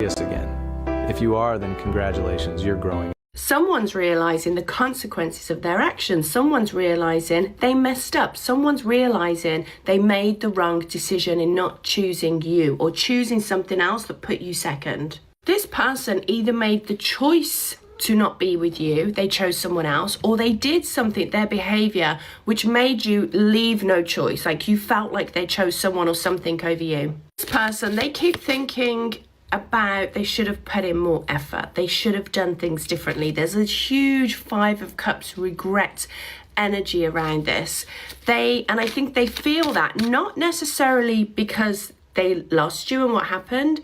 again. If you are, then congratulations, you're growing. Someone's realizing the consequences of their actions. Someone's realizing they messed up. Someone's realizing they made the wrong decision in not choosing you or choosing something else that put you second. This person either made the choice to not be with you, they chose someone else, or they did something, their behavior, which made you leave no choice. Like you felt like they chose someone or something over you. This person, they keep thinking about they should have put in more effort. They should have done things differently. There's a huge Five of Cups regret energy around this. And I think they feel that, not necessarily because they lost you and what happened,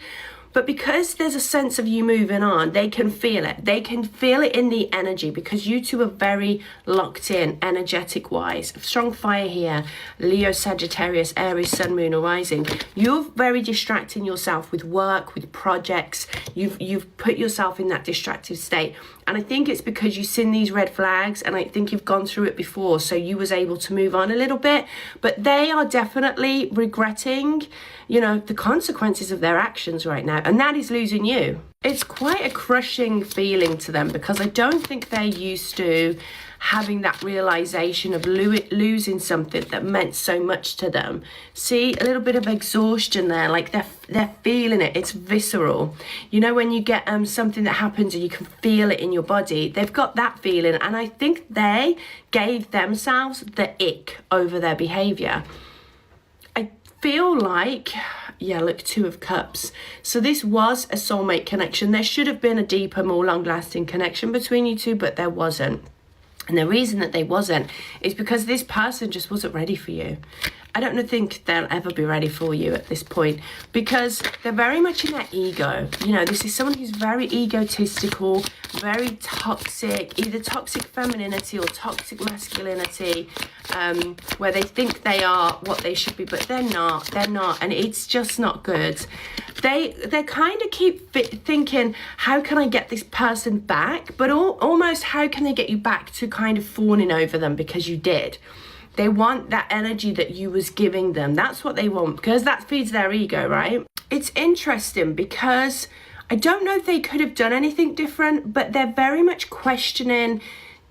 but because there's a sense of you moving on. They can feel it. They can feel it in the energy because you two are very locked in, energetic wise. Strong fire here. Leo, Sagittarius, Aries, Sun, Moon, or Rising. You're very distracting yourself with work, with projects. You've put yourself in that distracted state. And I think it's because you've seen these red flags and I think you've gone through it before. So you was able to move on a little bit. But they are definitely regretting, the consequences of their actions right now. And that is losing you. It's quite a crushing feeling to them because I don't think they're used to having that realization of losing something that meant so much to them. See, a little bit of exhaustion there, like they're feeling it. It's visceral. When you get something that happens and you can feel it in your body, they've got that feeling. And I think they gave themselves the ick over their behavior. I feel like, look, Two of Cups. So this was a soulmate connection. There should have been a deeper, more long-lasting connection between you two, but there wasn't. And the reason that they wasn't is because this person just wasn't ready for you. I don't think they'll ever be ready for you at this point because they're very much in their ego. This is someone who's very egotistical, very toxic, either toxic femininity or toxic masculinity, where they think they are what they should be, but they're not, and it's just not good. They kind of keep thinking, how can I get this person back? But almost how can they get you back to kind of fawning over them because you did. They want that energy that you was giving them. That's what they want because that feeds their ego, right? It's interesting because I don't know if they could have done anything different, but they're very much questioning,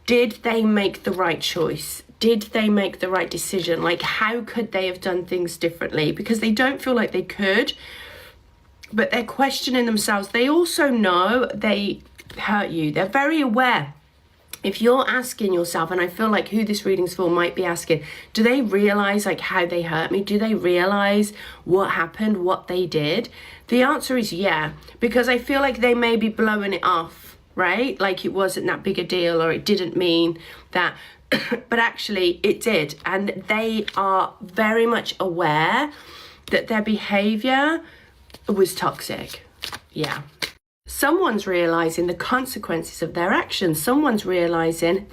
did they make the right choice? Did they make the right decision? Like, how could they have done things differently? Because they don't feel like they could, but they're questioning themselves. They also know they hurt you. They're very aware. If you're asking yourself, and I feel like who this reading's for might be asking, do they realize like how they hurt me? Do they realize what happened, what they did? The answer is yeah, because I feel like they may be blowing it off, right? Like it wasn't that big a deal or it didn't mean that, but actually it did. And they are very much aware that their behavior was toxic. Yeah. Someone's realizing the consequences of their actions. Someone's realizing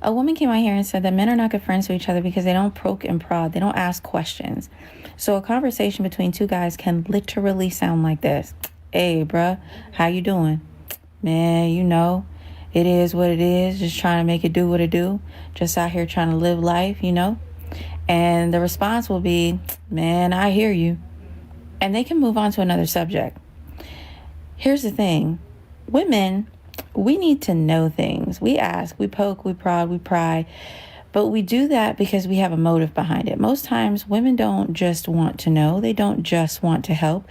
a woman came out here and said that men are not good friends to each other because they don't poke and prod. They don't ask questions. So a conversation between two guys can literally sound like this. Hey, bruh, how you doing? Man, it is what it is. Just trying to make it do what it do. Just out here trying to live life, And the response will be, man, I hear you. And they can move on to another subject. Here's the thing. Women, we need to know things. We ask, we poke, we prod, we pry. But we do that because we have a motive behind it. Most times, women don't just want to know. They don't just want to help.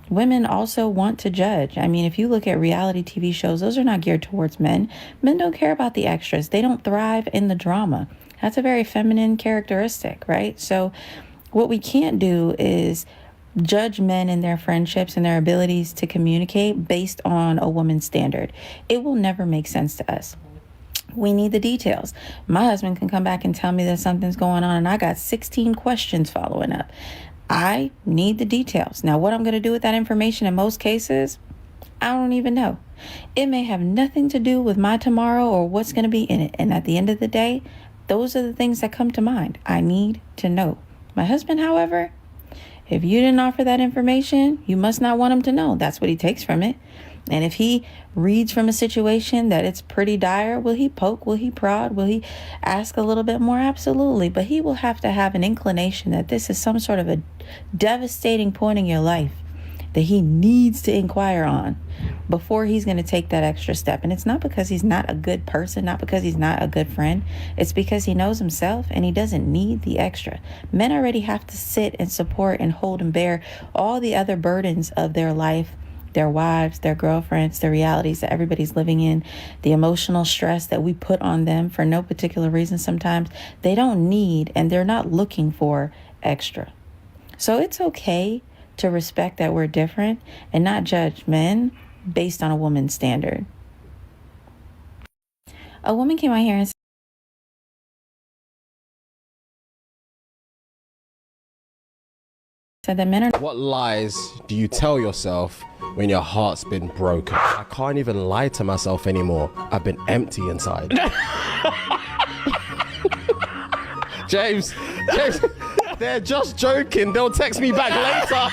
Women also want to judge. I mean, if you look at reality TV shows, those are not geared towards men. Men don't care about the extras. They don't thrive in the drama. That's a very feminine characteristic, right? So what we can't do is judge men and their friendships and their abilities to communicate based on a woman's standard. It will never make sense to us. We need the details. My husband can come back and tell me that something's going on and I got 16 questions following up. I need the details. Now, what I'm going to do with that information in most cases, I don't even know. It may have nothing to do with my tomorrow or what's going to be in it. And at the end of the day, those are the things that come to mind. I need to know. My husband, however, if you didn't offer that information, you must not want him to know. That's what he takes from it. And if he reads from a situation that it's pretty dire, will he poke? Will he prod? Will he ask a little bit more? Absolutely. But he will have to have an inclination that this is some sort of a devastating point in your life. that he needs to inquire on before he's going to take that extra step. And it's not because he's not a good person, not because he's not a good friend. It's because he knows himself and he doesn't need the extra. Men already have to sit and support and hold and bear all the other burdens of their life, their wives, their girlfriends, the realities that everybody's living in, the emotional stress that we put on them for no particular reason sometimes. They don't need and they're not looking for extra. So it's okay to respect that we're different and not judge men based on a woman's standard. A woman came out here and said that men are... What lies do you tell yourself when your heart's been broken? I can't even lie to myself anymore. I've been empty inside. James, they're just joking. They'll text me back later.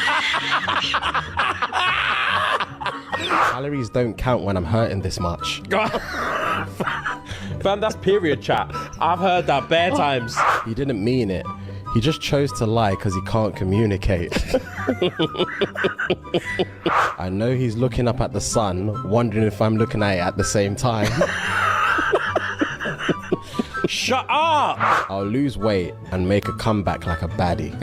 Calories don't count when I'm hurting this much. Fam, that's period chat. I've heard that bare times. He didn't mean it. He just chose to lie because he can't communicate. I know he's looking up at the sun, wondering if I'm looking at it at the same time. Shut up! I'll lose weight and make a comeback like a baddie.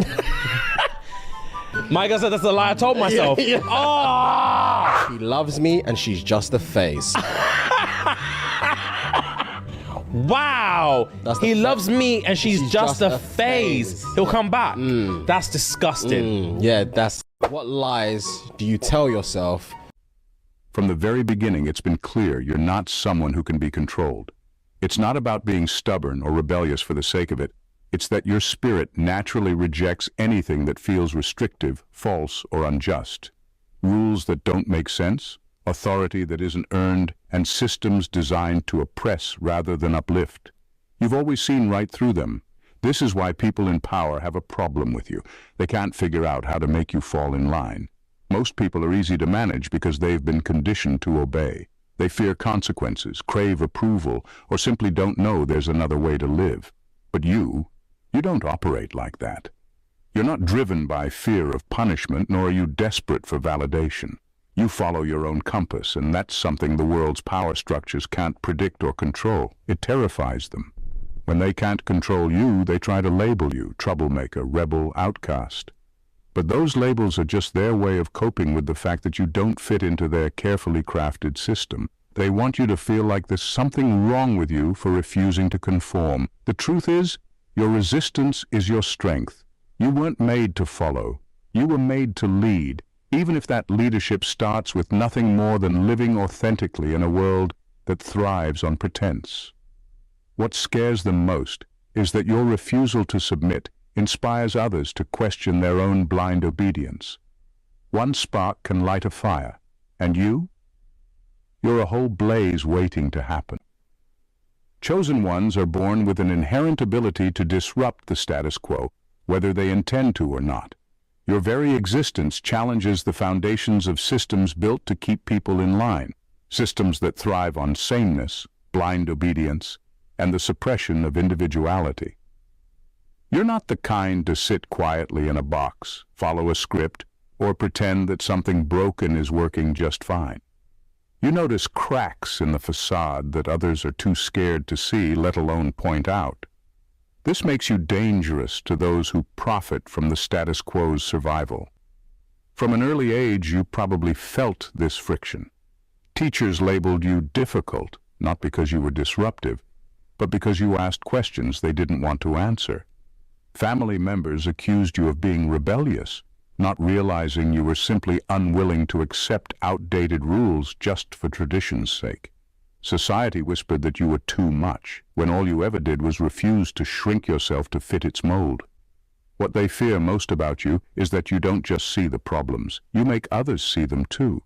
Micah said that's a lie I told myself. Oh! He loves me and she's just a phase. Wow! He loves me and she's just a phase. He'll come back. That's disgusting. Yeah, that's... What lies do you tell yourself? From the very beginning, it's been clear you're not someone who can be controlled. It's not about being stubborn or rebellious for the sake of it. It's that your spirit naturally rejects anything that feels restrictive, false, or unjust. Rules that don't make sense, authority that isn't earned, and systems designed to oppress rather than uplift. You've always seen right through them. This is why people in power have a problem with you. They can't figure out how to make you fall in line. Most people are easy to manage because they've been conditioned to obey. They fear consequences, crave approval, or simply don't know there's another way to live. But you don't operate like that. You're not driven by fear of punishment, nor are you desperate for validation. You follow your own compass, and that's something the world's power structures can't predict or control. It terrifies them. When they can't control you, they try to label you troublemaker, rebel, outcast. But those labels are just their way of coping with the fact that you don't fit into their carefully crafted system. They want you to feel like there's something wrong with you for refusing to conform. The truth is, your resistance is your strength. You weren't made to follow. You were made to lead, even if that leadership starts with nothing more than living authentically in a world that thrives on pretense. What scares them most is that your refusal to submit inspires others to question their own blind obedience. One spark can light a fire, and you're a whole blaze waiting to happen. Chosen ones are born with an inherent ability to disrupt the status quo, whether they intend to or not. Your very existence challenges the foundations of systems built to keep people in line, systems that thrive on sameness, blind obedience, and the suppression of individuality. You're not the kind to sit quietly in a box, follow a script, or pretend that something broken is working just fine. You notice cracks in the facade that others are too scared to see, let alone point out. This makes you dangerous to those who profit from the status quo's survival. From an early age, you probably felt this friction. Teachers labeled you difficult, not because you were disruptive, but because you asked questions they didn't want to answer. Family members accused you of being rebellious, not realizing you were simply unwilling to accept outdated rules just for tradition's sake. Society whispered that you were too much, when all you ever did was refuse to shrink yourself to fit its mold. What they fear most about you is that you don't just see the problems, you make others see them too.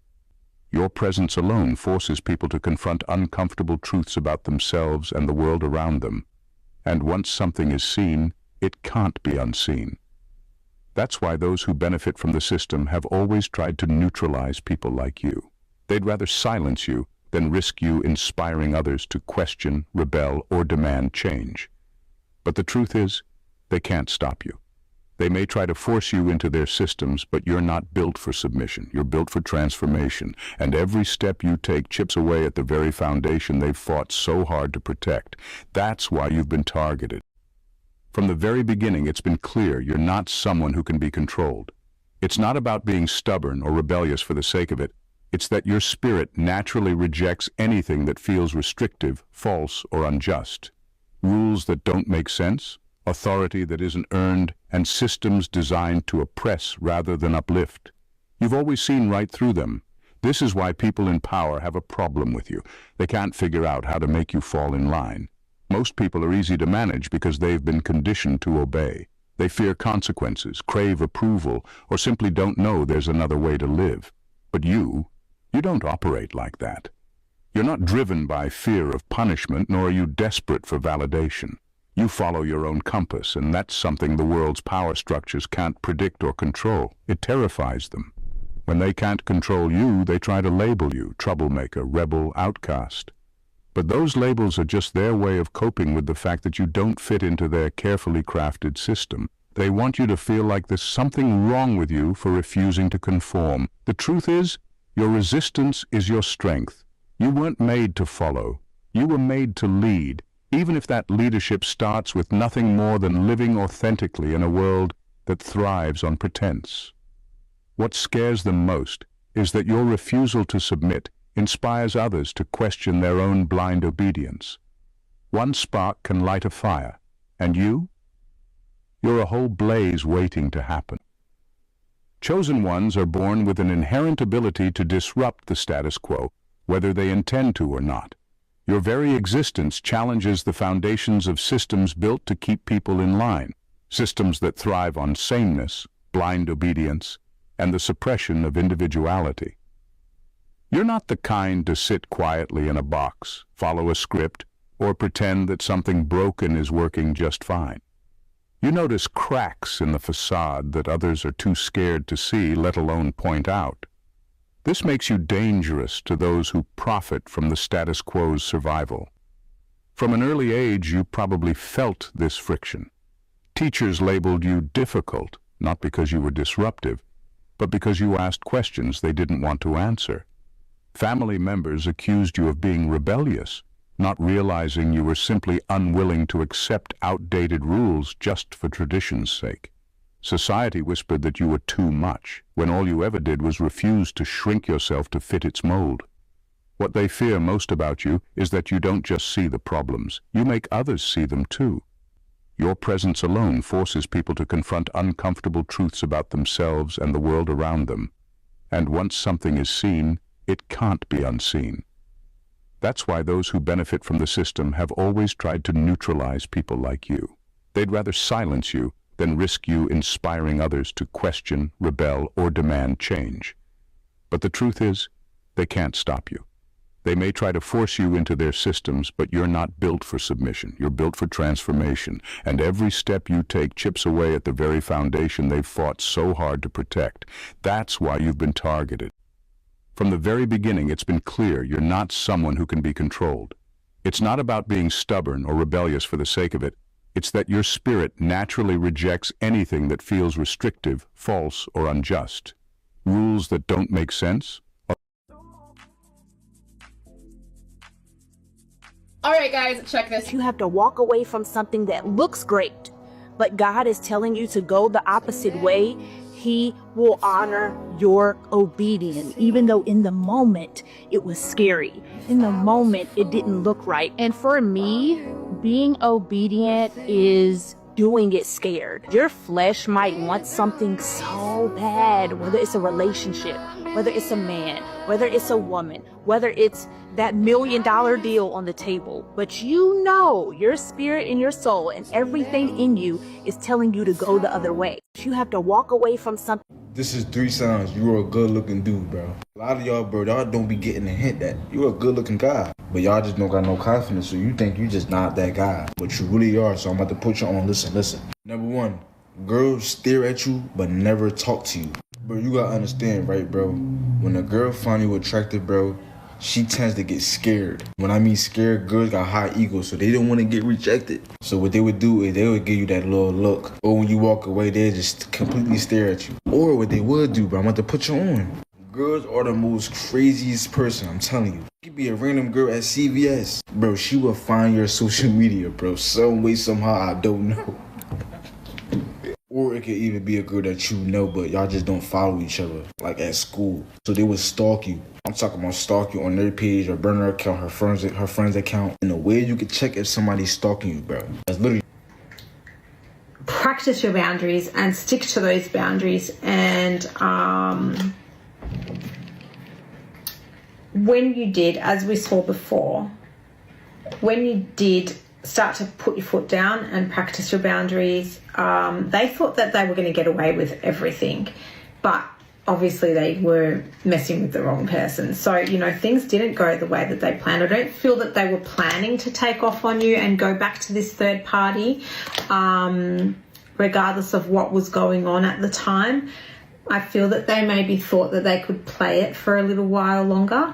Your presence alone forces people to confront uncomfortable truths about themselves and the world around them. And once something is seen, it can't be unseen. That's why those who benefit from the system have always tried to neutralize people like you. They'd rather silence you than risk you inspiring others to question, rebel, or demand change. But the truth is, they can't stop you. They may try to force you into their systems, but you're not built for submission. You're built for transformation, and every step you take chips away at the very foundation they've fought so hard to protect. That's why you've been targeted. From the very beginning, it's been clear you're not someone who can be controlled. It's not about being stubborn or rebellious for the sake of it. It's that your spirit naturally rejects anything that feels restrictive, false, or unjust. Rules that don't make sense, authority that isn't earned, and systems designed to oppress rather than uplift. You've always seen right through them. This is why people in power have a problem with you. They can't figure out how to make you fall in line. Most people are easy to manage because they've been conditioned to obey. They fear consequences, crave approval, or simply don't know there's another way to live. But you don't operate like that. You're not driven by fear of punishment, nor are you desperate for validation. You follow your own compass, and that's something the world's power structures can't predict or control. It terrifies them. When they can't control you, they try to label you troublemaker, rebel, outcast. But those labels are just their way of coping with the fact that you don't fit into their carefully crafted system. They want you to feel like there's something wrong with you for refusing to conform. The truth is, your resistance is your strength. You weren't made to follow. You were made to lead, even if that leadership starts with nothing more than living authentically in a world that thrives on pretense. What scares them most is that your refusal to submit inspires others to question their own blind obedience. One spark can light a fire, and you're a whole blaze waiting to happen. Chosen ones are born with an inherent ability to disrupt the status quo, whether they intend to or not. Your very existence challenges the foundations of systems built to keep people in line, systems that thrive on sameness, blind obedience, and the suppression of individuality. You're not the kind to sit quietly in a box, follow a script, or pretend that something broken is working just fine. You notice cracks in the facade that others are too scared to see, let alone point out. This makes you dangerous to those who profit from the status quo's survival. From an early age, you probably felt this friction. Teachers labeled you difficult, not because you were disruptive, but because you asked questions they didn't want to answer. Family members accused you of being rebellious, not realizing you were simply unwilling to accept outdated rules just for tradition's sake. Society whispered that you were too much, when all you ever did was refuse to shrink yourself to fit its mold. What they fear most about you is that you don't just see the problems, you make others see them too. Your presence alone forces people to confront uncomfortable truths about themselves and the world around them. And once something is seen, it can't be unseen. That's why those who benefit from the system have always tried to neutralize people like you. They'd rather silence you than risk you inspiring others to question, rebel, or demand change. But the truth is, they can't stop you. They may try to force you into their systems, but you're not built for submission. You're built for transformation, and every step you take chips away at the very foundation they've fought so hard to protect. That's why you've been targeted. From the very beginning, it's been clear you're not someone who can be controlled. It's not about being stubborn or rebellious for the sake of it. It's that your spirit naturally rejects anything that feels restrictive, false, or unjust. Rules that don't make sense. All right, guys, check this. You have to walk away from something that looks great, but God is telling you to go the opposite way. He will honor your obedience, even though in the moment it was scary. In the moment it didn't look right. And for me, being obedient is doing it scared. Your flesh might want something so bad, whether it's a relationship, whether it's a man, whether it's a woman, whether it's that $1 million deal on the table. But you know your spirit and your soul and everything in you is telling you to go the other way. You have to walk away from something. This is 3 signs you're a good looking dude, bro. A lot of y'all, bro, y'all don't be getting a hint that you're a good looking guy. But y'all just don't got no confidence, so you think you just not that guy. But you really are, so I'm about to put you on. Listen. Number 1, girls stare at you but never talk to you. Bro, you gotta understand, right, bro? When a girl find you attractive, bro, she tends to get scared. When I mean scared, girls got high egos, so they don't want to get rejected. So what they would do is they would give you that little look. Or when you walk away, they just completely stare at you. Or what they would do, bro, I'm about to put you on. Girls are the most craziest person, I'm telling you. You could be a random girl at CVS. Bro, she will find your social media, bro. Some way, somehow, I don't know. Or it could even be a girl that you know, but y'all just don't follow each other, like at school. So they would stalk you. I'm talking about stalk you on their page or burner account, her friend's account. And the way you can check if somebody's stalking you, bro. That's literally. Practice your boundaries and stick to those boundaries. And when you did, as we saw before, when you did start to put your foot down and practice your boundaries, they thought that they were going to get away with everything, but obviously they were messing with the wrong person. So, you know, things didn't go the way that they planned. I don't feel that they were planning to take off on you and go back to this third party, regardless of what was going on at the time. I feel that they maybe thought that they could play it for a little while longer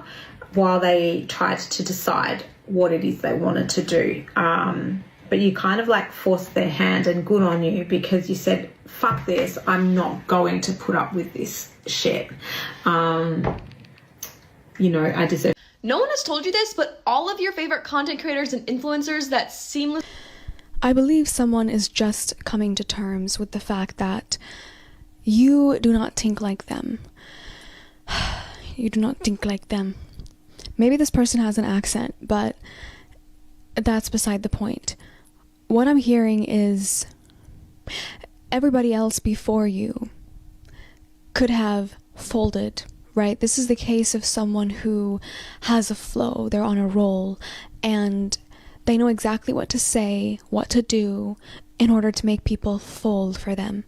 while they tried to decide what it is they wanted to do. But you kind of like forced their hand, and good on you, because you said, fuck this, I'm not going to put up with this shit. You know, I deserve. No one has told you this, but all of your favorite content creators and influencers that seamless. I believe someone is just coming to terms with the fact that you do not think like them. You do not think like them. Maybe this person has an accent, but that's beside the point. What I'm hearing is everybody else before you could have folded, right? This is the case of someone who has a flow, they're on a roll, and they know exactly what to say, what to do in order to make people fold for them,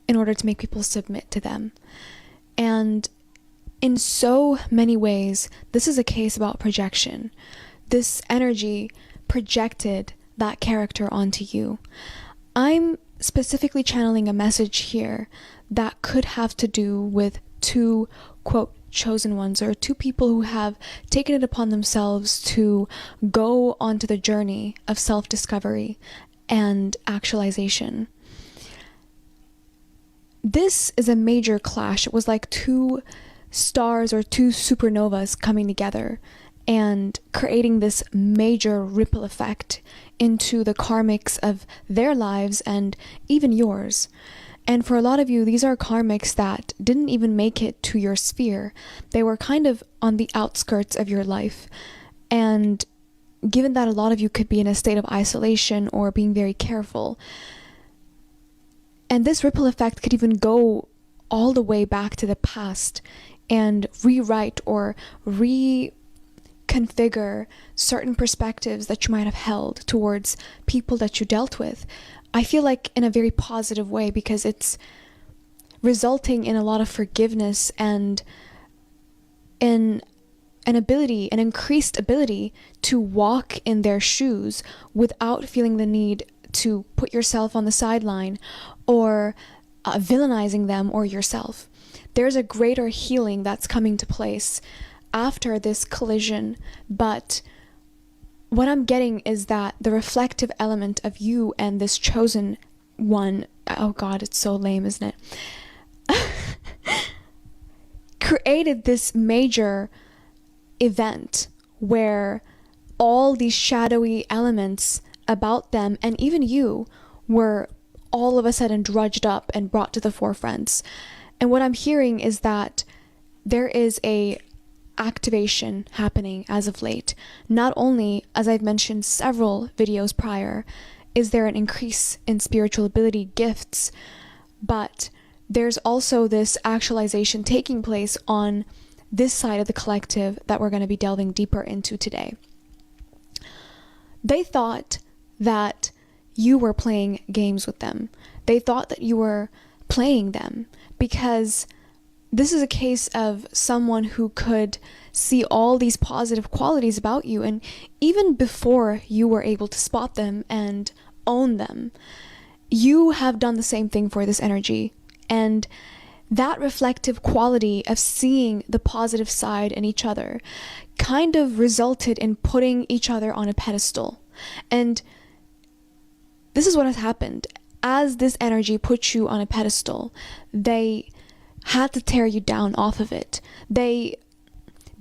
in order to make people submit to them. And in so many ways, this is a case about projection. This energy projected that character onto you. I'm specifically channeling a message here that could have to do with two, quote, chosen ones, or two people who have taken it upon themselves to go onto the journey of self-discovery and actualization. This is a major clash. It was like two stars or two supernovas coming together and creating this major ripple effect into the karmics of their lives and even yours. And for a lot of you, these are karmics that didn't even make it to your sphere. They were kind of on the outskirts of your life. And given that a lot of you could be in a state of isolation or being very careful, and this ripple effect could even go all the way back to the past and rewrite or reconfigure certain perspectives that you might have held towards people that you dealt with. I feel like in a very positive way, because it's resulting in a lot of forgiveness and in an increased ability to walk in their shoes without feeling the need to put yourself on the sideline or villainizing them or yourself. There's a greater healing that's coming to place after this collision, but what I'm getting is that the reflective element of you and this chosen one, oh God, it's so lame, isn't it? Created this major event where all these shadowy elements about them and even you were all of a sudden drudged up and brought to the forefront. And what I'm hearing is that there is a activation happening as of late. Not only, as I've mentioned several videos prior, is there an increase in spiritual ability gifts, but there's also this actualization taking place on this side of the collective that we're going to be delving deeper into today. They thought that you were playing games with them. They thought that you were playing them because this is a case of someone who could see all these positive qualities about you, and even before you were able to spot them and own them, you have done the same thing for this energy. And that reflective quality of seeing the positive side in each other kind of resulted in putting each other on a pedestal. And this is what has happened. As this energy puts you on a pedestal, they had to tear you down off of it. They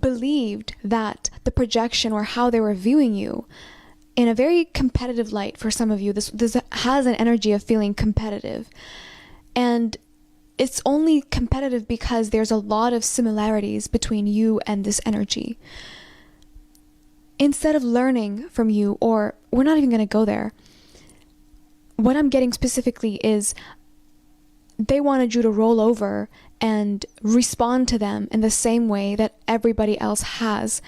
believed that the projection or how they were viewing you in a very competitive light, for some of you, this has an energy of feeling competitive. And it's only competitive because there's a lot of similarities between you and this energy. Instead of learning from you, or we're not even going to go there, what I'm getting specifically is they wanted you to roll over and respond to them in the same way that everybody else has,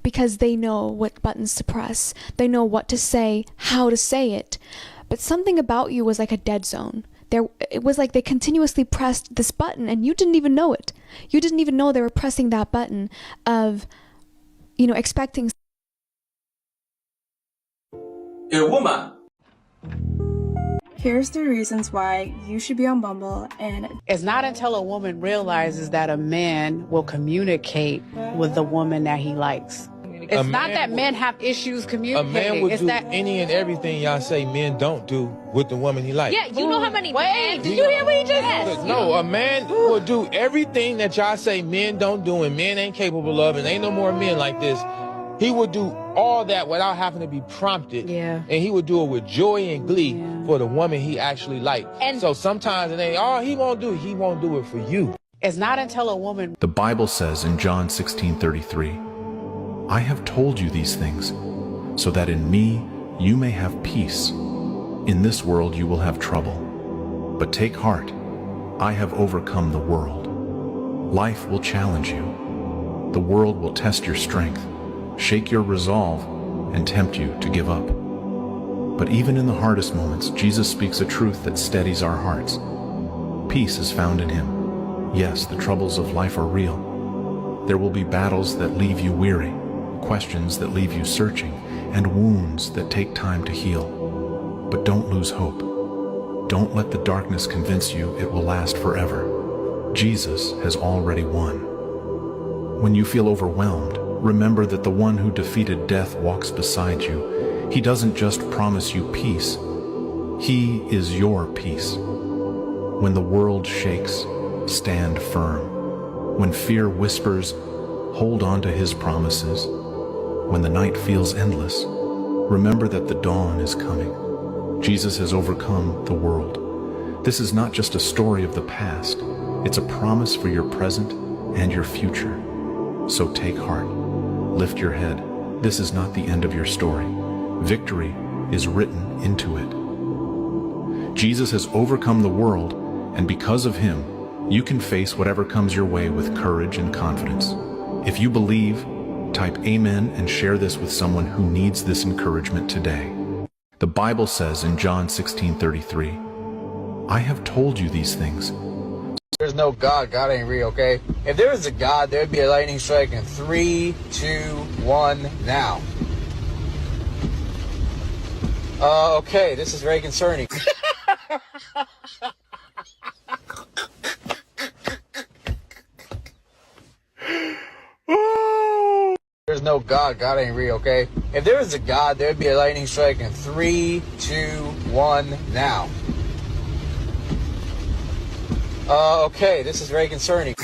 because they know what buttons to press. They know what to say, how to say it. But something about you was like a dead zone. It was like they continuously pressed this button and you didn't even know it. You didn't even know they were pressing that button of, expecting. A woman. Here's the reasons why you should be on Bumble. And it's not until a woman realizes that a man will communicate with the woman that he likes. It's not that men have issues communicating. A man would do that any and everything y'all say men don't do with the woman he likes. Yeah, you know how many men. Did you hear what he just said? No, a man will do everything that y'all say men don't do and men ain't capable of, and ain't no more men like this. He would do all that without having to be prompted. Yeah. And he would do it with joy and glee for the woman he actually liked. And so sometimes it ain't, he won't do it for you. It's not until a woman. The Bible says in John 16:33, I have told you these things so that in me you may have peace. In this world you will have trouble, but take heart, I have overcome the world. Life will challenge you. The world will test your strength, shake your resolve, and tempt you to give up. But even in the hardest moments, Jesus speaks a truth that steadies our hearts. Peace is found in him. Yes, the troubles of life are real. There will be battles that leave you weary, questions that leave you searching, and wounds that take time to heal. But don't lose hope. Don't let the darkness convince you it will last forever. Jesus has already won. When you feel overwhelmed, remember that the one who defeated death walks beside you. He doesn't just promise you peace. He is your peace. When the world shakes, stand firm. When fear whispers, hold on to his promises. When the night feels endless, remember that the dawn is coming. Jesus has overcome the world. This is not just a story of the past. It's a promise for your present and your future. So take heart. Lift your head. This is not the end of your story. Victory is written into it. Jesus has overcome the world, and because of him, you can face whatever comes your way with courage and confidence. If you believe, type amen and share this with someone who needs this encouragement today. The Bible says in John 16:33, I have told you these things. There's no God. God ain't real, okay? If there was a God, there'd be a lightning strike in 3, 2, 1, now. Okay, this is very concerning. There's no God. God ain't real, okay? If there was a God, there'd be a lightning strike in 3, 2, 1, now. Okay, this is very concerning.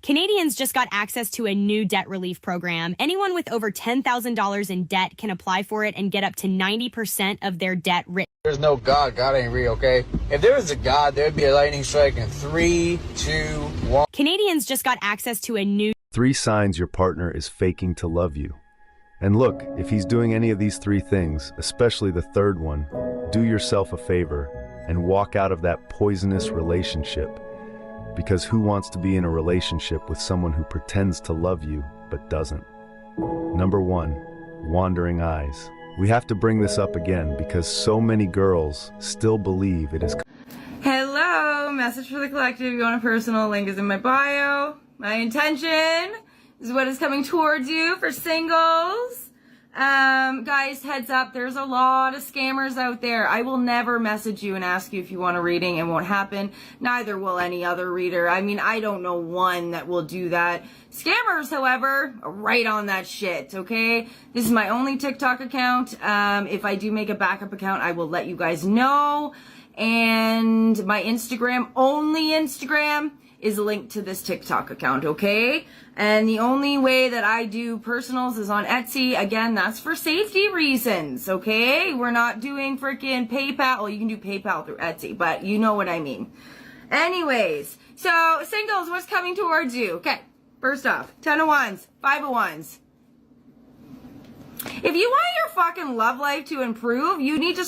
Canadians just got access to a new debt relief program. Anyone with over $10,000 in debt can apply for it and get up to 90% of their debt written. There's no God. God ain't real, okay? If there was a God, there'd be a lightning strike in 3, 2, 1. Canadians just got access to a new 3 signs your partner is faking to love you. And look, if he's doing any of these 3 things, especially the third one, do yourself a favor and walk out of that poisonous relationship. Because who wants to be in a relationship with someone who pretends to love you but doesn't? Number 1, wandering eyes. We have to bring this up again because so many girls still believe it is. Hello, message for the collective. You want a personal link is in my bio. My intention is what is coming towards you for singles. Guys, heads up, there's a lot of scammers out there. I will never message you and ask you if you want a reading. It won't happen. Neither will any other reader. I mean, I don't know one that will do that. Scammers, however, are right on that shit, okay? This is my only TikTok account. If I do make a backup account, I will let you guys know. And my Instagram, only Instagram, is linked to this TikTok account, okay? And the only way that I do personals is on Etsy. Again, that's for safety reasons, okay? We're not doing freaking PayPal. Well, you can do PayPal through Etsy, but you know what I mean. Anyways, so singles, what's coming towards you? Okay, first off, 10 of Wands, 5 of Wands. If you want your fucking love life to improve, you need to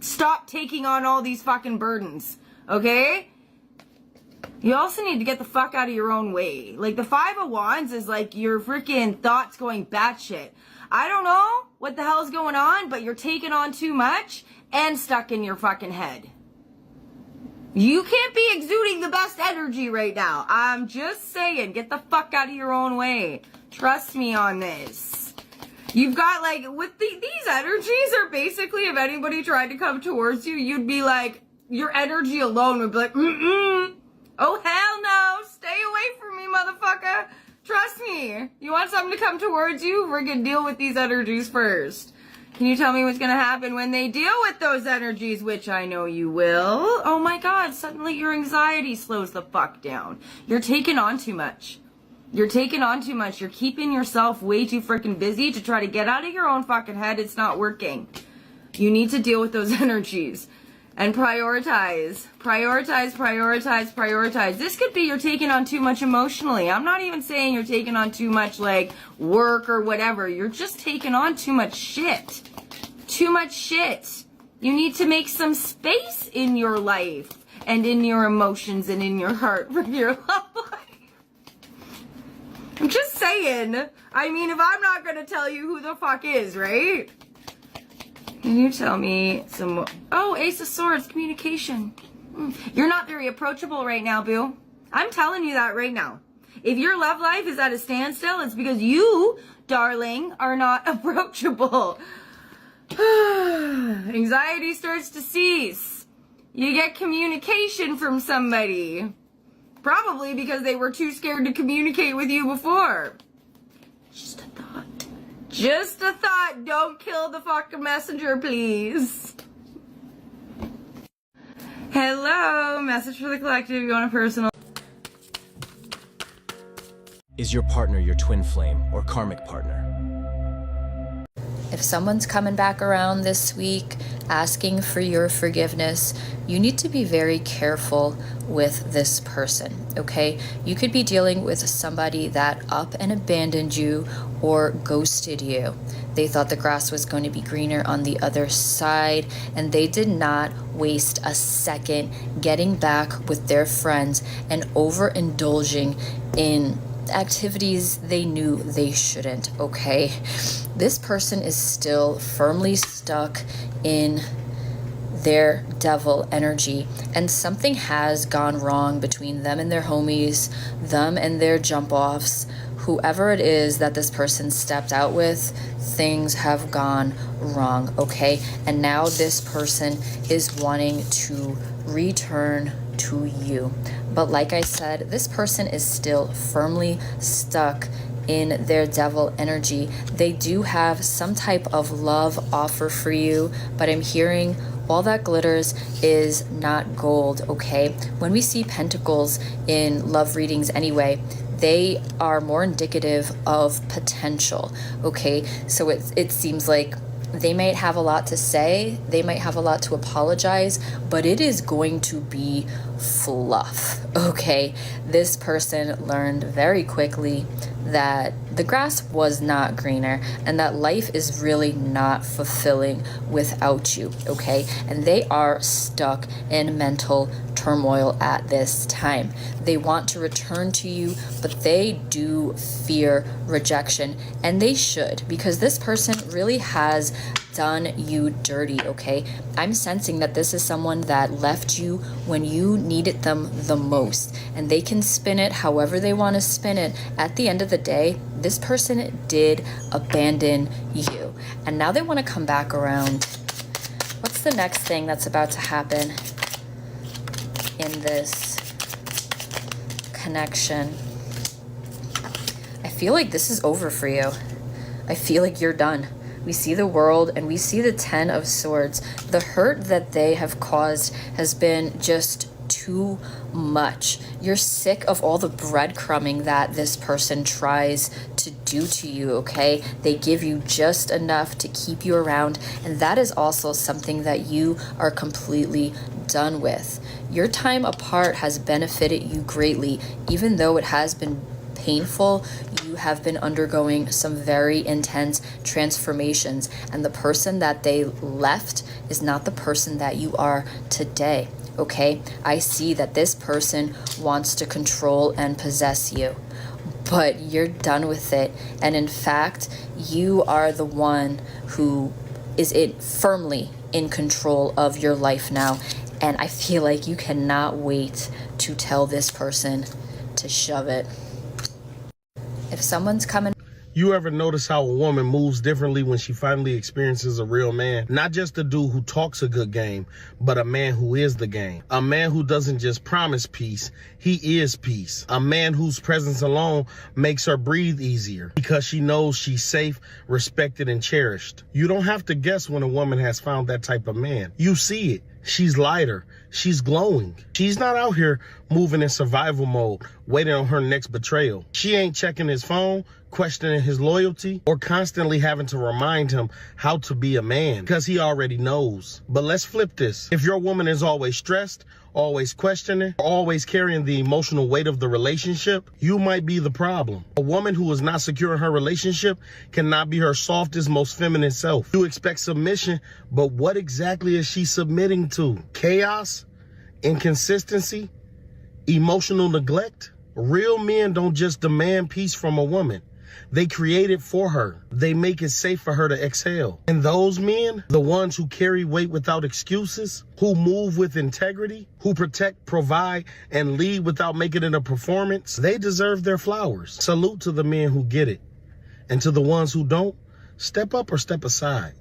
stop taking on all these fucking burdens, okay? You also need to get the fuck out of your own way. Like, the 5 of Wands is like your freaking thoughts going batshit. I don't know what the hell's going on, but you're taking on too much and stuck in your fucking head. You can't be exuding the best energy right now. I'm just saying, get the fuck out of your own way. Trust me on this. You've got, like, with these energies are basically, if anybody tried to come towards you, you'd be like, your energy alone would be like, oh, hell no. Stay away from me, motherfucker. Trust me. You want something to come towards you? We're going to deal with these energies first. Can you tell me what's going to happen when they deal with those energies, which I know you will? Oh, my God. Suddenly your anxiety slows the fuck down. You're taking on too much. You're taking on too much. You're keeping yourself way too freaking busy to try to get out of your own fucking head. It's not working. You need to deal with those energies. And prioritize. Prioritize, prioritize, prioritize. This could be you're taking on too much emotionally. I'm not even saying you're taking on too much, like, work or whatever. You're just taking on too much shit. Too much shit. You need to make some space in your life and in your emotions and in your heart for your love life. I'm just saying. I mean, if I'm not going to tell you who the fuck is, right? Can you tell me some more? Oh, Ace of Swords, communication. You're not very approachable right now, boo. I'm telling you that right now. If your love life is at a standstill, it's because you, darling, are not approachable. Anxiety starts to cease. You get communication from somebody. Probably because they were too scared to communicate with you before. Just a thought. Just a thought. Don't kill the fucking messenger, please. Hello. Message for the collective. You want a personal? Is your partner your twin flame or karmic partner? If someone's coming back around this week asking for your forgiveness, you need to be very careful with this person, okay? You could be dealing with somebody that up and abandoned you or ghosted you. They thought the grass was going to be greener on the other side, and they did not waste a second getting back with their friends and overindulging in activities they knew they shouldn't, okay? This person is still firmly stuck in their devil energy, and something has gone wrong between them and their homies, them and their jump offs. Whoever it is that this person stepped out with, things have gone wrong, okay? And now this person is wanting to return to you. But like I said, this person is still firmly stuck in their devil energy. They do have some type of love offer for you, but I'm hearing all that glitters is not gold, okay? When we see pentacles in love readings anyway, they are more indicative of potential, okay? So it seems like they might have a lot to say, they might have a lot to apologize, but it is going to be fluff, okay? This person learned very quickly that the grass was not greener and that life is really not fulfilling without you, okay? And they are stuck in mental turmoil at this time. They want to return to you, but they do fear rejection, and they should, because this person really has done you dirty, okay? I'm sensing that this is someone that left you when you needed them the most, and they can spin it however they want to spin it. At the end of the day, this person did abandon you, and now they want to come back around. What's the next thing that's about to happen in this connection? I feel like this is over for you. I feel like you're done. We see the world and we see the 10 of Swords. The hurt that they have caused has been just too much. You're sick of all the breadcrumbing that this person tries to do to you, okay? They give you just enough to keep you around, and that is also something that you are completely done with. Your time apart has benefited you greatly, even though it has been painful. You have been undergoing some very intense transformations, and the person that they left is not the person that you are today. Okay, I see that this person wants to control and possess you, but you're done with it. And in fact, you are the one who is firmly in control of your life now. And I feel like you cannot wait to tell this person to shove it. If someone's coming... You ever notice how a woman moves differently when she finally experiences a real man? Not just a dude who talks a good game, but a man who is the game. A man who doesn't just promise peace, he is peace. A man whose presence alone makes her breathe easier because she knows she's safe, respected, and cherished. You don't have to guess when a woman has found that type of man. You see it. She's lighter. She's glowing. She's not out here moving in survival mode, waiting on her next betrayal. She ain't checking his phone, questioning his loyalty, or constantly having to remind him how to be a man, because he already knows. But let's flip this. If your woman is always stressed, always questioning, always carrying the emotional weight of the relationship, you might be the problem. A woman who is not secure in her relationship cannot be her softest, most feminine self. You expect submission, but what exactly is she submitting to? Chaos? Inconsistency? Emotional neglect? Real men don't just demand peace from a woman. They create it for her. They make it safe for her to exhale. And those men, the ones who carry weight without excuses, who move with integrity, who protect, provide, and lead without making it a performance, they deserve their flowers. Salute to the men who get it. And to the ones who don't, step up or step aside.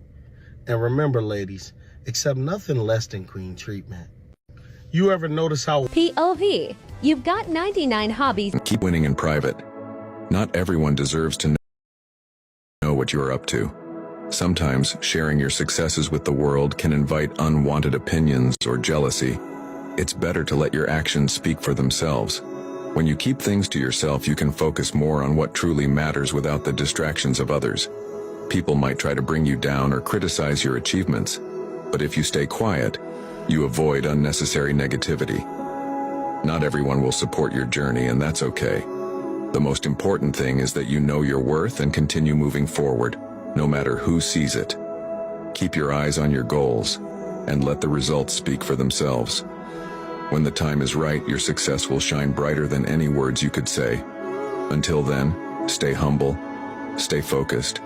And remember, ladies, accept nothing less than queen treatment. You ever notice how... POV, you've got 99 hobbies. Keep winning in private. Not everyone deserves to know what you are up to. Sometimes sharing your successes with the world can invite unwanted opinions or jealousy. It's better to let your actions speak for themselves. When you keep things to yourself, you can focus more on what truly matters without the distractions of others. People might try to bring you down or criticize your achievements, but if you stay quiet, you avoid unnecessary negativity. Not everyone will support your journey, and that's okay. The most important thing is that you know your worth and continue moving forward, no matter who sees it. Keep your eyes on your goals, and let the results speak for themselves. When the time is right, your success will shine brighter than any words you could say. Until then, stay humble, stay focused,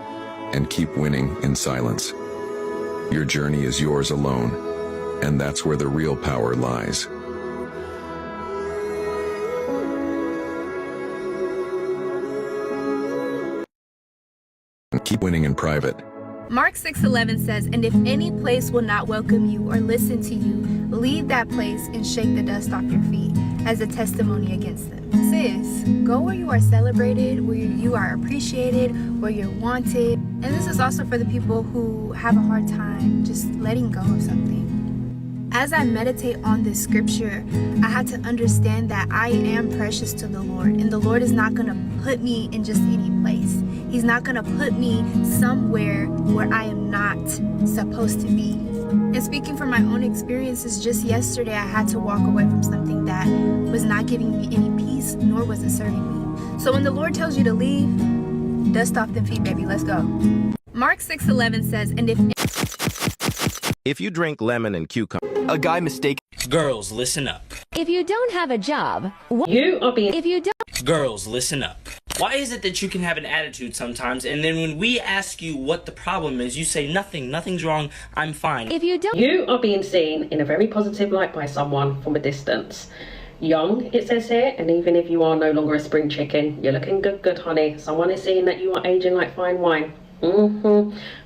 and keep winning in silence. Your journey is yours alone, and that's where the real power lies. Keep winning in private. Mark 6:11 says, "And if any place will not welcome you or listen to you, leave that place and shake the dust off your feet as a testimony against them." Sis, go where you are celebrated, where you are appreciated, where you're wanted. And this is also for the people who have a hard time just letting go of something. As I meditate on this scripture, I had to understand that I am precious to the Lord, and the Lord is not going to put me in just any place. He's not going to put me somewhere where I am not supposed to be. And speaking from my own experiences, just yesterday I had to walk away from something that was not giving me any peace, nor was it serving me. So when the Lord tells you to leave, dust off them feet, baby. Let's go. Mark 6:11 says, "And if you drink lemon and cucumber..." A guy mistaken. Girls, listen up. If you don't have a job, if you don't. Girls, listen up. Why is it that you can have an attitude sometimes, and then when we ask you what the problem is, you say nothing's wrong, I'm fine. If you don't. You are being seen in a very positive light by someone from a distance. Young, it says here, and even if you are no longer a spring chicken, you're looking good, honey. Someone is seeing that you are aging like fine wine.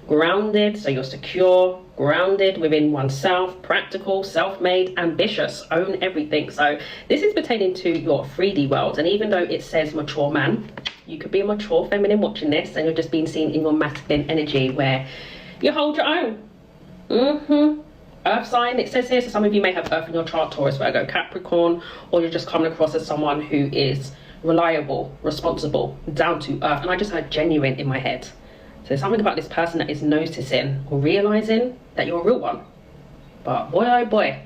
Grounded, so you're secure, grounded within oneself, practical, self-made, ambitious, own everything. So this is pertaining to your 3D world, and even though it says mature man, you could be a mature feminine watching this, and you're just being seen in your masculine energy where you hold your own. Earth sign, it says here, so some of you may have Earth in your chart, Taurus, Virgo, Capricorn, or you're just coming across as someone who is reliable, responsible, down to earth, and I just heard genuine in my head. So there's something about this person that is noticing or realizing that you're a real one. But boy, oh boy,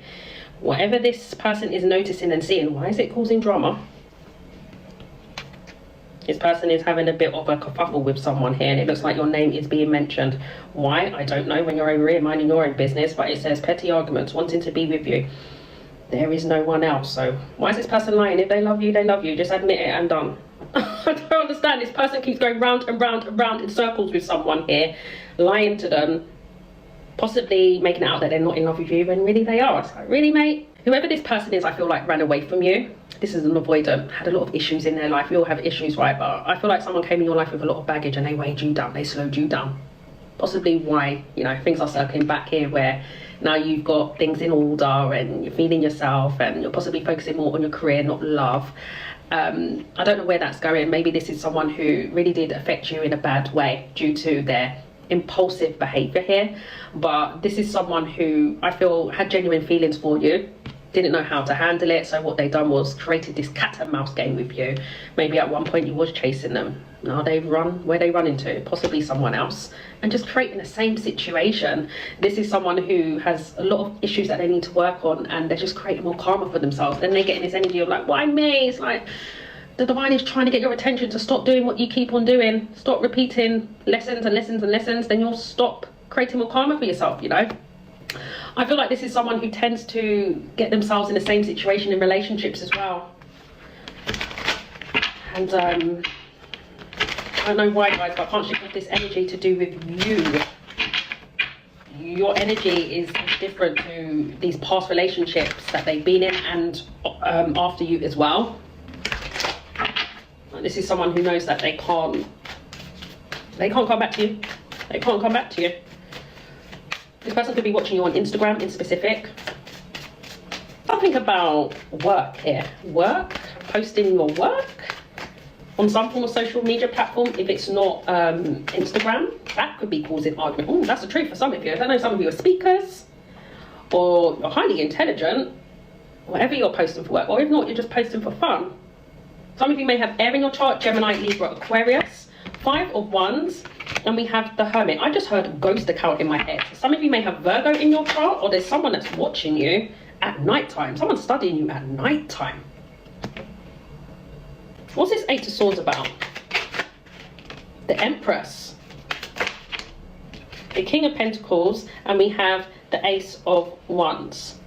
whatever this person is noticing and seeing, why is it causing drama? This person is having a bit of a kerfuffle with someone here, and it looks like your name is being mentioned. Why? I don't know, when you're over here minding your own business, but it says petty arguments, wanting to be with you. There is no one else. So why is this person lying? If they love you, they love you. Just admit it and done. I don't understand. This person keeps going round and round and round in circles with someone here, lying to them, possibly making it out that they're not in love with you when really they are. It's like, really, mate? Whoever this person is, I feel like ran away from you. This is an avoidant, had a lot of issues in their life. We all have issues, right? But I feel like someone came in your life with a lot of baggage and they weighed you down, they slowed you down. Possibly why, you know, things are circling back here where now you've got things in order and you're feeling yourself and you're possibly focusing more on your career, not love. I don't know where that's going. Maybe this is someone who really did affect you in a bad way due to their impulsive behavior here. But this is someone who I feel had genuine feelings for you, didn't know how to handle it. So what they done was created this cat and mouse game with you. Maybe at one point you was chasing them. Now they've run, where they run into? Possibly someone else. And just creating the same situation. This is someone who has a lot of issues that they need to work on, and they're just creating more karma for themselves. Then they get in this energy of like, why me? It's like the divine is trying to get your attention to stop doing what you keep on doing. Stop repeating lessons and lessons and lessons. Then you'll stop creating more karma for yourself, you know? I feel like this is someone who tends to get themselves in the same situation in relationships as well. And I don't know why, guys, but I can't shift this energy to do with you. Your energy is different to these past relationships that they've been in and after you as well. This is someone who knows that they can't come back to you. They can't come back to you. This person could be watching you on Instagram in specific. Something about work here. Work, posting your work on some form of social media platform. If it's not Instagram, that could be causing argument. Oh, that's the truth for some of you. I don't know, some of you are speakers or you're highly intelligent. Whatever you're posting for work, or if not, you're just posting for fun. Some of you may have air in your chart, Gemini, Libra, Aquarius. 5 of Wands, and we have the Hermit. I just heard ghost account in my head. Some of you may have Virgo in your chart, or there's someone that's watching you at nighttime. Someone's studying you at nighttime. What's this 8 of Swords about? The Empress, the King of Pentacles, and we have the Ace of Wands.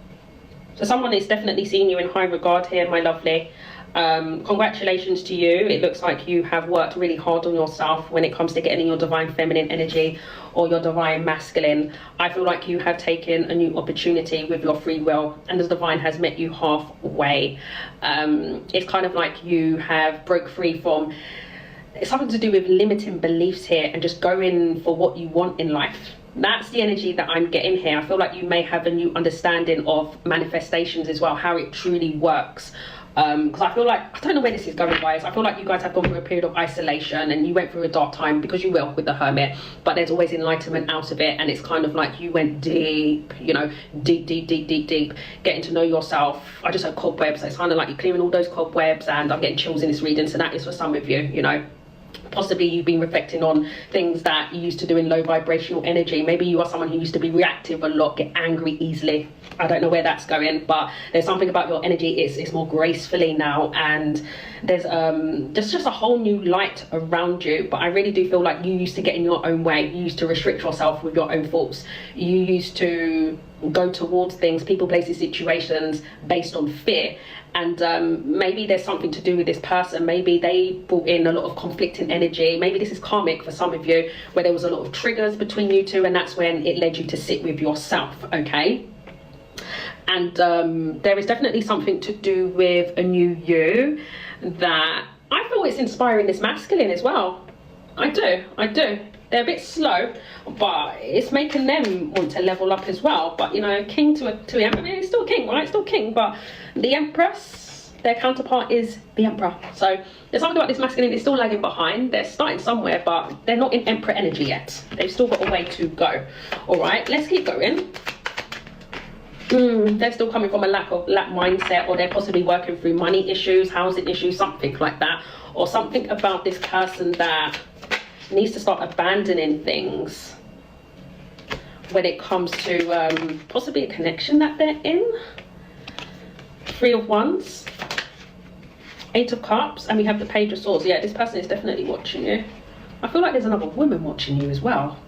So someone is definitely seeing you in high regard here, my lovely. Congratulations to you. It looks like you have worked really hard on yourself when it comes to getting your divine feminine energy or your divine masculine. I feel like you have taken a new opportunity with your free will, and the divine has met you halfway. It's kind of like you have broke free from, it's something to do with limiting beliefs here and just going for what you want in life. That's the energy that I'm getting here. I feel like you may have a new understanding of manifestations as well, how it truly works. Because I feel like, I don't know where this is going, guys. I feel like you guys have gone through a period of isolation and you went through a dark time, because you will with the Hermit, but there's always enlightenment out of it, and it's kind of like you went deep, you know, deep, getting to know yourself. I just heard cobwebs, so it's kind of like you're clearing all those cobwebs, and I'm getting chills in this reading, so that is for some of you, you know. Possibly you've been reflecting on things that you used to do in low vibrational energy. Maybe you are someone who used to be reactive a lot, get angry easily. I don't know where that's going, but there's something about your energy. It's more gracefully now, and there's just a whole new light around you. But I really do feel like you used to get in your own way. You used to restrict yourself with your own thoughts. You used to go towards things, people, places, situations based on fear. And maybe there's something to do with this person. Maybe they brought in a lot of conflicting energy. Maybe this is karmic for some of you, where there was a lot of triggers between you two, and that's when it led you to sit with yourself, okay? And there is definitely something to do with a new you that I feel it's inspiring this masculine as well. I do. They're a bit slow, but it's making them want to level up as well. But you know, king to emperor, I mean, he's still king, right? Still king, but the empress, their counterpart is the emperor. So there's something about this masculine, it's still lagging behind. They're starting somewhere, but they're not in emperor energy yet. They've still got a way to go. All right, let's keep going. They're still coming from a lack mindset, or they're possibly working through money issues, housing issues, something like that, or something about this person that needs to start abandoning things when it comes to possibly a connection that they're in. 3 of Wands, 8 of Cups, and we have the Page of Swords. Yeah, this person is definitely watching you. I feel like there's another woman watching you as well.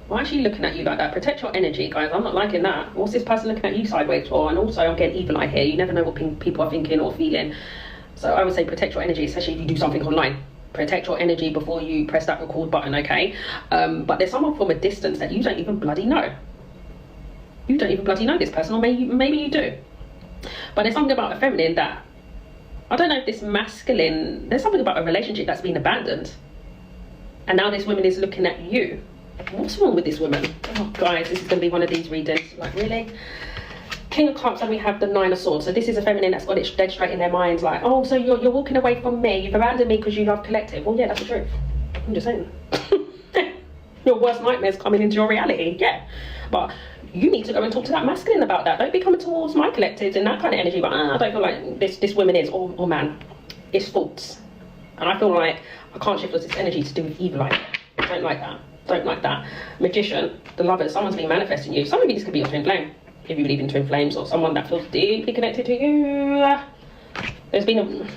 Why is she looking at you like that? Protect your energy, guys. I'm not liking that. What's this person looking at you sideways for? And also, I'm getting evil eye here. You never know what people are thinking or feeling. So I would say protect your energy, especially if you do something online. Protect your energy before you press that record button, okay? But there's someone from a distance that you don't even bloody know. You don't even bloody know this person, or maybe you do. But there's something about a feminine that, I don't know if this masculine, there's something about a relationship that's been abandoned. And now this woman is looking at you. What's wrong with this woman? Oh, guys, this is going to be one of these readings. Like, really? King of Cups, and we have the 9 of Swords. So this is a feminine that's got it dead straight in their minds. Like, oh, so you're walking away from me. You've abandoned me because you love collective. Well, yeah, that's the truth. I'm just saying. Your worst nightmares coming into your reality. Yeah. But you need to go and talk to that masculine about that. Don't be coming towards my collectives and that kind of energy. But I don't feel like this woman is, or man, it's faults. And I feel like I can't shift this energy to do with evil. Like, I don't like that. Don't like that. Magician, the lover, someone's been manifesting you. Some of you, this could be your twin flame, if you believe in twin flames, or someone that feels deeply connected to you. There's been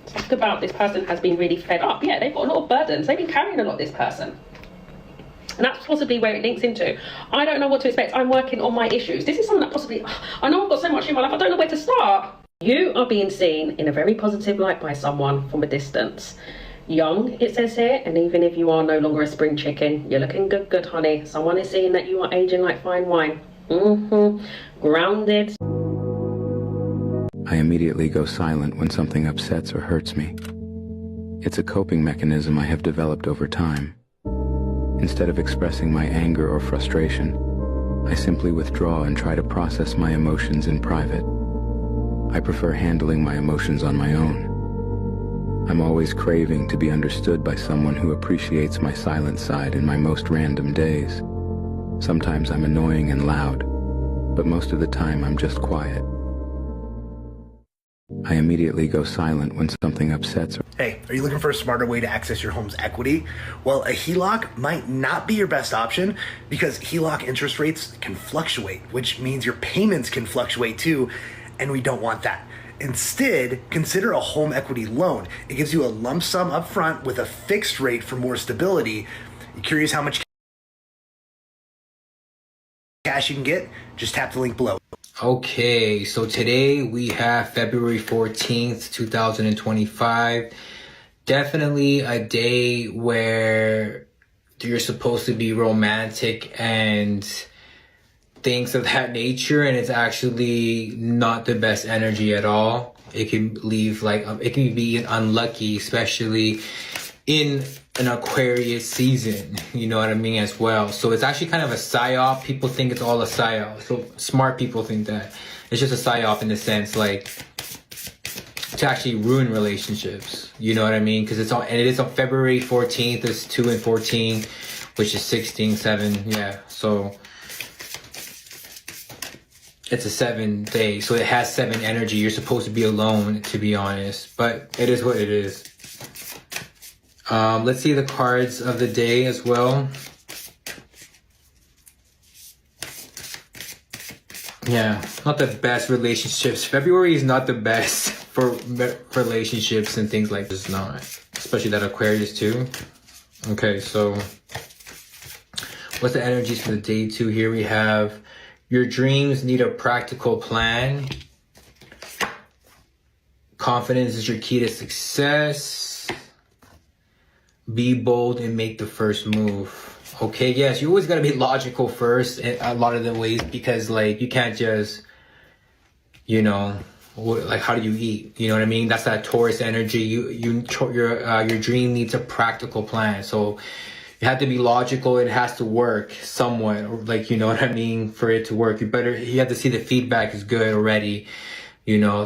something about this person has been really fed up. Yeah, they've got a lot of burdens. They've been carrying a lot, this person. And that's possibly where it links into. I don't know what to expect. I'm working on my issues. This is something that possibly, I know I've got so much in my life, I don't know where to start. You are being seen in a very positive light by someone from a distance. Young, it says here, and even if you are no longer a spring chicken, you're looking good, honey. Someone is seeing that you are aging like fine wine. Grounded. I immediately go silent when something upsets or hurts me. It's a coping mechanism I have developed over time. Instead of expressing my anger or frustration, I simply withdraw and try to process my emotions in private. I prefer handling my emotions on my own. I'm always craving to be understood by someone who appreciates my silent side in my most random days. Sometimes I'm annoying and loud, but most of the time I'm just quiet. I immediately go silent when something upsets. Hey, are you looking for a smarter way to access your home's equity? Well, a HELOC might not be your best option because HELOC interest rates can fluctuate, which means your payments can fluctuate too, and we don't want that. Instead, consider a home equity loan. It gives you a lump sum up front with a fixed rate for more stability. You curious how much cash you can get? Just tap the link below. Okay, so today we have February 14th, 2025. Definitely a day where you're supposed to be romantic and things of that nature, and it's actually not the best energy at all. It can leave it can be unlucky, especially in an Aquarius season, you know what I mean, as well. So it's actually kind of a psyop. People think it's all a psyop. So smart people think that it's just a psyop in the sense like to actually ruin relationships, you know what I mean? Because it's on, and it is on February 14th. It's 2 and 14, which is 16, 7, yeah. So it's a 7-day, so it has 7 energy. You're supposed to be alone, to be honest, but it is what it is. Let's see the cards of the day as well. Yeah, not the best relationships. February is not the best for relationships and things like this. Not, especially that Aquarius too. Okay, so what's the energies for the day 2 here? We have your dreams need a practical plan. Confidence is your key to success. Be bold and make the first move. Okay, yes, you always gotta be logical first in a lot of the ways, because like you can't just, you know, like how do you eat? You know what I mean? That's that Taurus energy. Your dream needs a practical plan. So you have to be logical. It has to work somewhat, like, you know what I mean? For it to work, you have to see the feedback is good already. You know,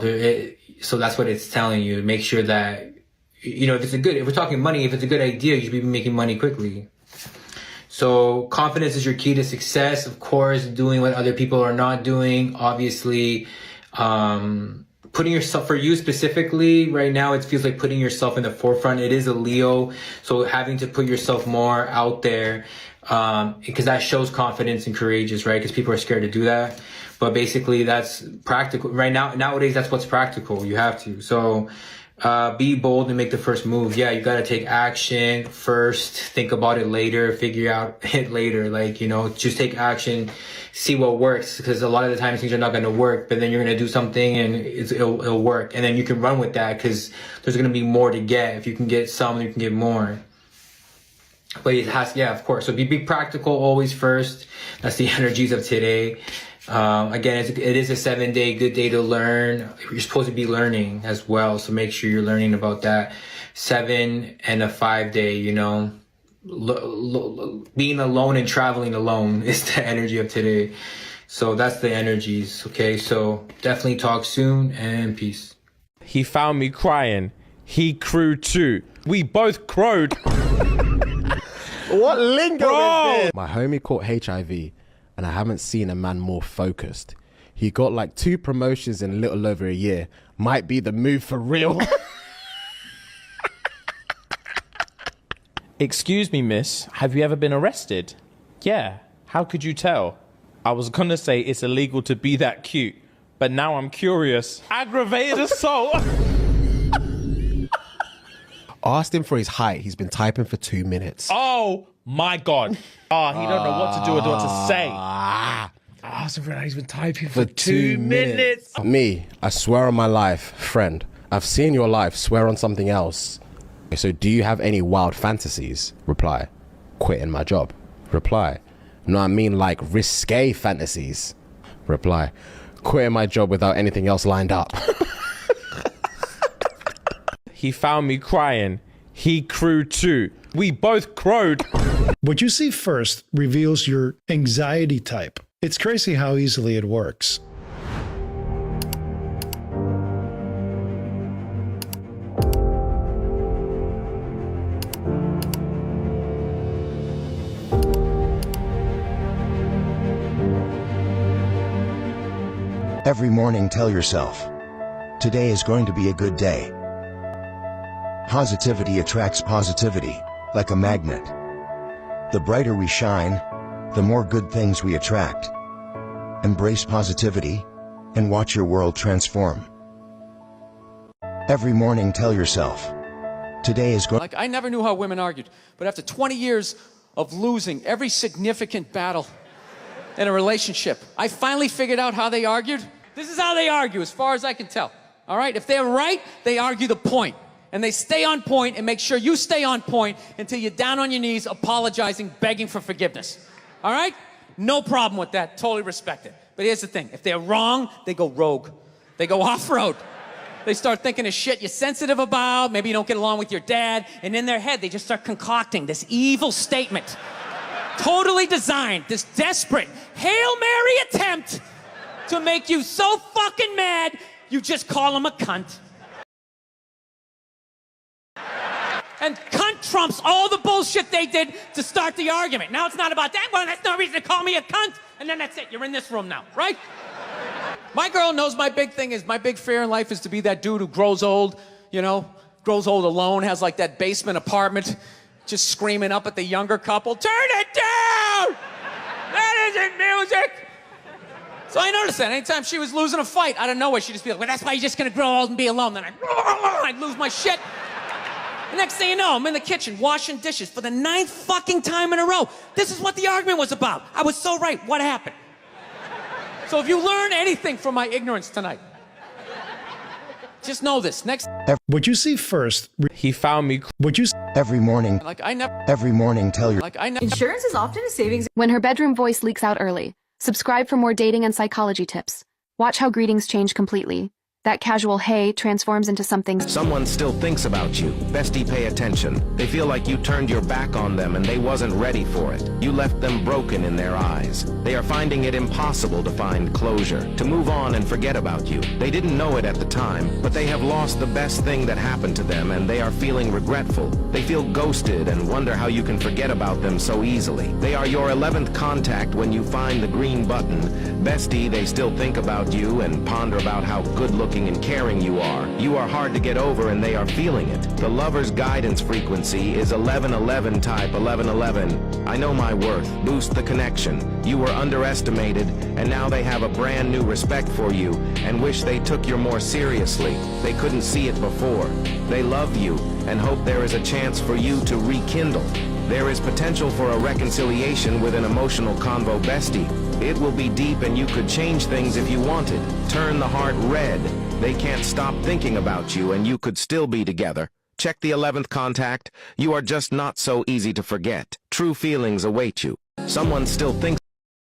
so that's what it's telling you. Make sure that, you know, if we're talking money, if it's a good idea, you should be making money quickly. So confidence is your key to success. Of course, doing what other people are not doing. Obviously, putting yourself, for you specifically, right now, it feels like putting yourself in the forefront. It is a Leo, so having to put yourself more out there, because that shows confidence and courageous, right? Because people are scared to do that. But basically, that's practical. Right now, nowadays, that's what's practical. You have to. So be bold and make the first move. Yeah, you got to take action first. Think about it later. Figure out it later. Like, you know, just take action. See what works. Because a lot of the times things are not going to work. But then you're going to do something and it'll work. And then you can run with that, because there's going to be more to get. If you can get some, you can get more. But it has, yeah, of course. So be practical always first. That's the energies of today. Again, it is a 7-day good day to learn. You're supposed to be learning as well, so make sure you're learning about that. 7 and a 5-day, you know, being alone and traveling alone is the energy of today. So that's the energies. Okay, so definitely talk soon, and peace. He found me crying. He crewed too. We both crowed. What lingo Bro! is this? My homie caught HIV, and I haven't seen a man more focused. He got like 2 promotions in a little over a year. Might be the move for real. Excuse me, miss, have you ever been arrested? Yeah, how could you tell? I was gonna say it's illegal to be that cute, but now I'm curious. Aggravated assault. Asked him for his height. He's been typing for 2 minutes. Oh my God. Oh, he don't know what to do or what to say. He's been typing for 2 minutes. Me, I swear on my life, friend, I've seen your life, swear on something else. So do you have any wild fantasies? Reply, quitting my job. Reply, no, I mean like risque fantasies. Reply, quitting my job without anything else lined up. He found me crying. He crewed too. We both crowed. What you see first reveals your anxiety type. It's crazy how easily it works. Every morning tell yourself, today is going to be a good day. Positivity attracts positivity, like a magnet. The brighter we shine, the more good things we attract. Embrace positivity, and watch your world transform. Every morning tell yourself, today is going... Like, I never knew how women argued, but after 20 years of losing every significant battle in a relationship, I finally figured out how they argued. This is how they argue, as far as I can tell. All right? If they're right, they argue the point. And they stay on point and make sure you stay on point until you're down on your knees, apologizing, begging for forgiveness. All right? No problem with that. Totally respect it. But here's the thing. If they're wrong, they go rogue. They go off-road. They start thinking of shit you're sensitive about. Maybe you don't get along with your dad. And in their head, they just start concocting this evil statement. Totally designed, this desperate Hail Mary attempt to make you so fucking mad, you just call them a cunt. And cunt trumps all the bullshit they did to start the argument. Now it's not about that. Well, that's no reason to call me a cunt. And then that's it. You're in this room now, right? My girl knows my big thing is, my big fear in life is to be that dude who grows old, you know, grows old alone, has like that basement apartment, just screaming up at the younger couple, turn it down! That isn't music! So I noticed that anytime she was losing a fight, out of nowhere, she'd just be like, well, that's why you're just gonna grow old and be alone. Then I'd lose my shit. The next thing you know, I'm in the kitchen washing dishes for the 9th fucking time in a row. This is what the argument was about. I was so right. What happened? So if you learn anything from my ignorance tonight, just know this. Next. What you see first. He found me. What you Every morning. Like I never. Every morning tell your. Like I never. Insurance is often a savings. When her bedroom voice leaks out early, subscribe for more dating and psychology tips. Watch how greetings change completely. That casual hey transforms into something. Someone still thinks about you. Bestie, pay attention. They feel like you turned your back on them and they wasn't ready for it. You left them broken in their eyes. They are finding it impossible to find closure, to move on and forget about you. They didn't know it at the time, but they have lost the best thing that happened to them and they are feeling regretful. They feel ghosted and wonder how you can forget about them so easily. They are your 11th contact when you find the green button. Bestie, they still think about you and ponder about how good-looking and caring you are. You are hard to get over and they are feeling it. The lover's guidance frequency is 1111 type 1111. I know my worth. Boost the connection. You were underestimated and now they have a brand new respect for you and wish they took you more seriously. They couldn't see it before. They love you and hope there is a chance for you to rekindle. There is potential for a reconciliation with an emotional convo bestie. It will be deep and you could change things if you wanted. Turn the heart red. They can't stop thinking about you and you could still be together. Check the 11th contact. You are just not so easy to forget. True feelings await you. Someone still thinks